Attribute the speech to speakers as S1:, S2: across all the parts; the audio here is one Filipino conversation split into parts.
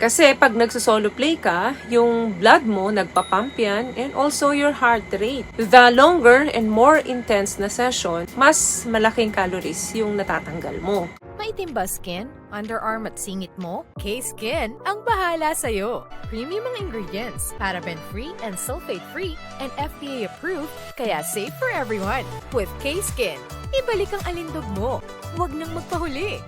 S1: Kasi pag nagso-solo play ka, yung blood mo nagpapump yan and also your heart rate. The longer and more intense na session, mas malaking calories yung natatanggal mo.
S2: Maitim ba skin, underarm at singit mo? K-Skin ang bahala sa'yo. Premium ang ingredients, paraben-free and sulfate-free, and FDA-approved, kaya safe for everyone. With K-Skin, ibalik ang alindog mo. Huwag nang magpahuli.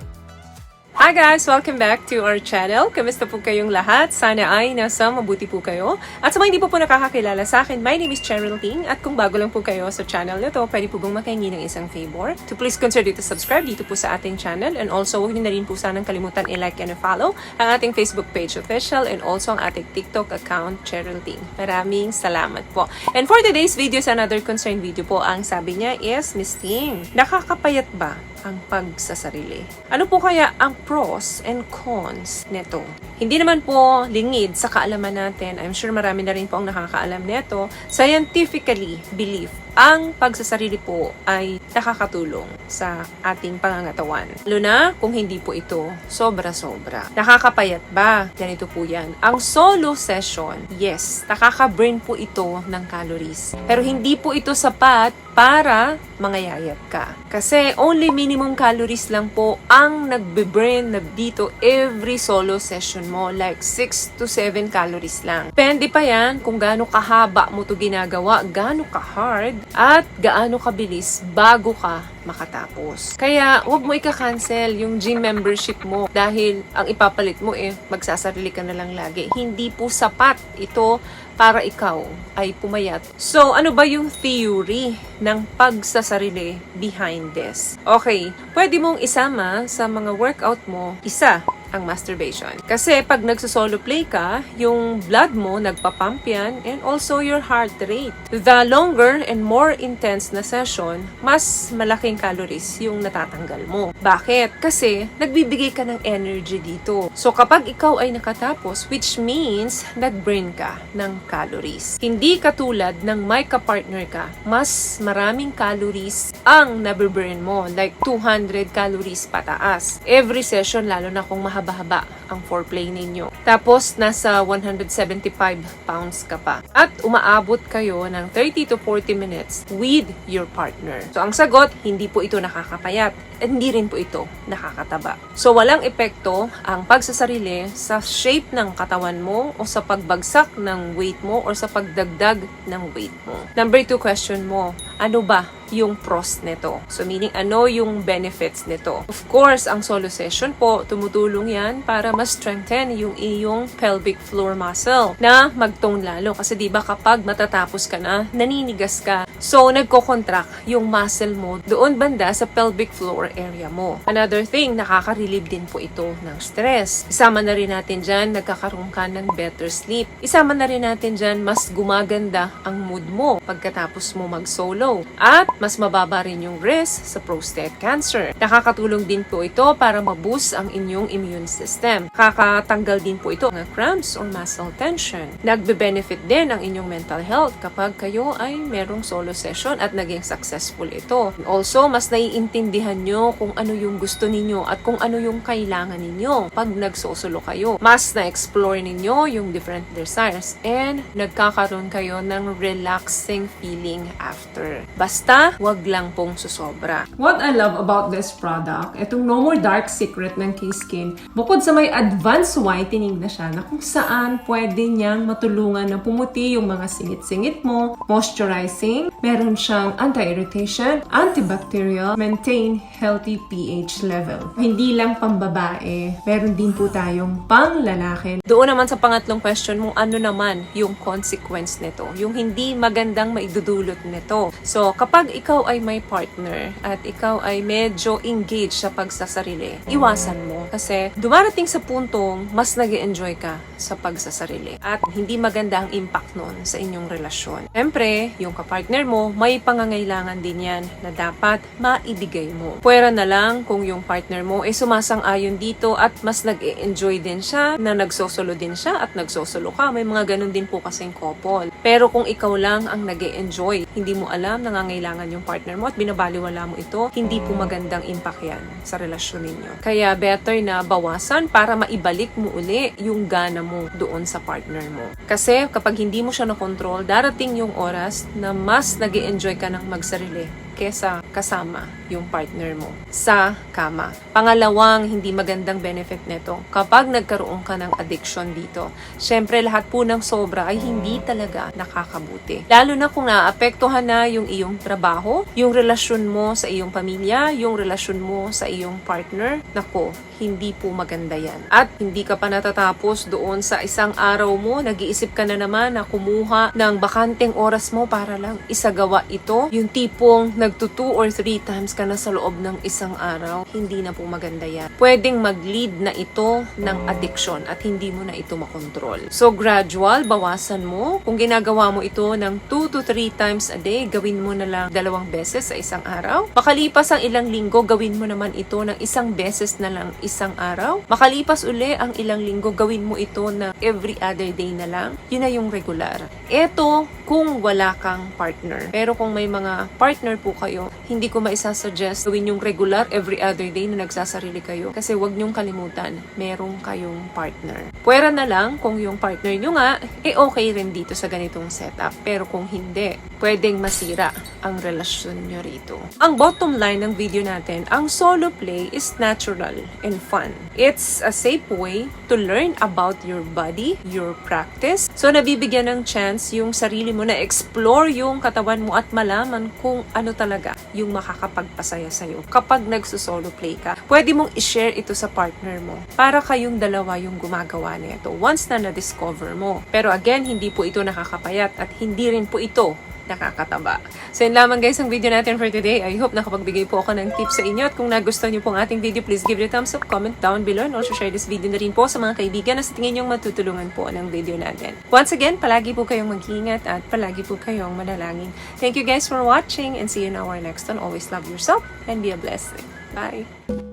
S1: Hi guys! Welcome back to our channel. Kamusta po kayong lahat? Sana ay nasa mabuti po kayo. At sa mga hindi po nakakakilala sa akin, my name is Cheryl Ting. At kung bago lang po kayo sa channel na to, pwede po bang makahingi ng isang favor? To please consider to subscribe dito po sa ating channel. And also, huwag niyo na rin po sanang kalimutan i-like and i-follow ang ating Facebook page official and also ang ating TikTok account, Cheryl Ting. Maraming salamat po. And for today's video, another concerned video po, ang sabi niya is, Miss Ting, nakakapayat ba ang pagsasarili? Ano po kaya ang pros and cons nito? Hindi naman po lingid sa kaalaman natin. I'm sure marami na rin po ang nakakaalam nito. Scientifically, belief ang pagsasarili po ay nakakatulong sa ating pangangatawan. Lalo na kung hindi po ito sobra-sobra. Nakakapayat ba? Ganito po yan. Ang solo session, yes, nakaka-burn po ito ng calories. Pero hindi po ito sapat para mangayayat ka. Kasi only minimum calories lang po ang nagbe-burn na dito every solo session mo. Like 6 to 7 calories lang. Depende pa yan kung gaano kahaba mo to ginagawa, gaano ka-hard, at gaano kabilis bago ka makatapos. Kaya huwag mo ika-cancel yung gym membership mo dahil ang ipapalit mo magsasarili ka na lang lagi. Hindi po sapat ito para ikaw ay pumayat. So, ano ba yung theory ng pagsasarili behind this? Okay, pwede mong isama sa mga workout mo, isa, ang masturbation. Kasi pag nagso-solo play ka, yung blood mo nagpapump yan and also your heart rate. The longer and more intense na session, mas malaking calories yung natatanggal mo. Bakit? Kasi nagbibigay ka ng energy dito. So kapag ikaw ay nakatapos, which means nag-burn ka ng calories. Hindi katulad ng may ka-partner ka, mas maraming calories ang nabiburn mo, like 200 calories pataas. Every session, lalo na kung mahaba-haba ang foreplay ninyo. Tapos, nasa 175 pounds ka pa. At umaabot kayo ng 30 to 40 minutes with your partner. So, ang sagot, hindi po ito nakakapayat. At hindi rin po ito nakakataba. So, walang epekto ang pagsasarili sa shape ng katawan mo o sa pagbagsak ng weight mo o sa pagdagdag ng weight mo. Number 2 question mo, ano ba yung pros nito? So, meaning, ano yung benefits nito? Of course, ang solo session po, tumutulong yan para mas strengthen yung iyong pelvic floor muscle na magtone lalo. Kasi diba kapag matatapos ka na, naninigas ka. So, nagko-contract yung muscle mo doon banda sa pelvic floor area mo. Another thing, nakaka-relieve din po ito ng stress. Isama na rin natin dyan, nagkakaroon ka ng better sleep. Isama na rin natin dyan, mas gumaganda ang mood mo pagkatapos mo mag-solo. At mas mababa rin yung risk sa prostate cancer. Nakakatulong din po ito para ma-boost ang inyong immune system. Nakakatanggal din po ito ng cramps or muscle tension. Nagbe-benefit din ang inyong mental health kapag kayo ay merong solo session at naging successful ito. Also, mas naiintindihan nyo kung ano yung gusto ninyo at kung ano yung kailangan ninyo pag nagsosolo kayo. Mas na-explore ninyo yung different desires and nagkakaroon kayo ng relaxing feeling after. Basta, wag lang pong susobra. What I love about this product, itong No More Dark Secret ng K-Skin, bukod sa may advanced whitening na siya na kung saan pwede niyang matulungan na pumuti yung mga singit-singit mo, moisturizing, meron siyang anti-irritation, antibacterial, maintain healthy pH level. Hindi lang pambabae, meron din po tayong pang-lalaki. Doon naman sa pangatlong question mo, ano naman yung consequence nito? Yung hindi magandang maidudulot nito. So, kapag ikaw ay may partner at ikaw ay medyo engaged sa pagsasarili, iwasan mo. Kasi dumarating sa puntong mas nag-enjoy ka sa pagsasarili. At hindi maganda ang impact nun sa inyong relasyon. Siyempre, yung kapartner mo, may pangangailangan din yan na dapat maibigay mo. Pwera na lang kung yung partner mo ay sumasang-ayon dito at mas nag-e-enjoy din siya, na nagsosolo din siya at nagsosolo ka. May mga ganun din po kasing couple. Pero kung ikaw lang ang nag-e-enjoy, hindi mo alam, nangangailangan yung partner mo at binabaliwala mo ito, hindi po magandang impact yan sa relasyon ninyo. Kaya better na bawasan para maibalik mo uli yung gana mo doon sa partner mo. Kasi kapag hindi mo siya na-control, darating yung oras na mas nag-e-enjoy ka ng magsarili kesa kasama yung partner mo sa kama. Pangalawang hindi magandang benefit nito, kapag nagkaroon ka ng addiction dito, syempre lahat po ng sobra ay hindi talaga nakakabuti. Lalo na kung naapektuhan na yung iyong trabaho, yung relasyon mo sa iyong pamilya, yung relasyon mo sa iyong partner, nako, hindi po maganda yan. At hindi ka pa natatapos doon sa isang araw mo, nag-iisip ka na naman na kumuha ng bakanteng oras mo para lang isagawa ito. Yung tipong nagto 2 or 3 times ka na sa loob ng isang araw, hindi na po maganda yan. Pwedeng mag-lead na ito ng addiction at hindi mo na ito makontrol. So gradual, bawasan mo. Kung ginagawa mo ito ng 2 to 3 times a day, gawin mo na lang 2 beses sa isang araw. Makalipas ang ilang linggo, gawin mo naman ito ng 1 beses na lang isang araw. Makalipas uli ang ilang linggo, gawin mo ito na every other day na lang. Yun na yung regular. Ito kung wala kang partner. Pero kung may mga partner po kayo, hindi ko maisasuggest gawin yung regular every other day na nagsasarili kayo. Kasi wag niyong kalimutan, merong kayong partner. Pwera na lang kung yung partner nyo nga, okay rin dito sa ganitong setup. Pero kung hindi, pwedeng masira ang relasyon nyo rito. Ang bottom line ng video natin, ang solo play is natural and fun. It's a safe way to learn about your body, your practice. So nabibigyan ng chance yung sarili mo na explore yung katawan mo at malaman kung ano talaga yung makakapagpasaya sa'yo kapag nagsusolo play ka. Pwede mong i-share ito sa partner mo para kayong dalawa yung gumagawa nito once na na-discover mo. Pero again, hindi po ito nakakapayat at hindi rin po ito nakakataba. So yun lamang guys ang video natin for today. I hope nakapagbigay po ako ng tips sa inyo at kung nagustuhan niyo pong ating video, please give it a thumbs up, comment down below and also share this video na rin po sa mga kaibigan na sa tingin niyong matutulungan po ng video natin. Once again, palagi po kayong mag-iingat at palagi po kayong manalangin. Thank you guys for watching and see you in our next one. Always love yourself and be a blessing. Bye!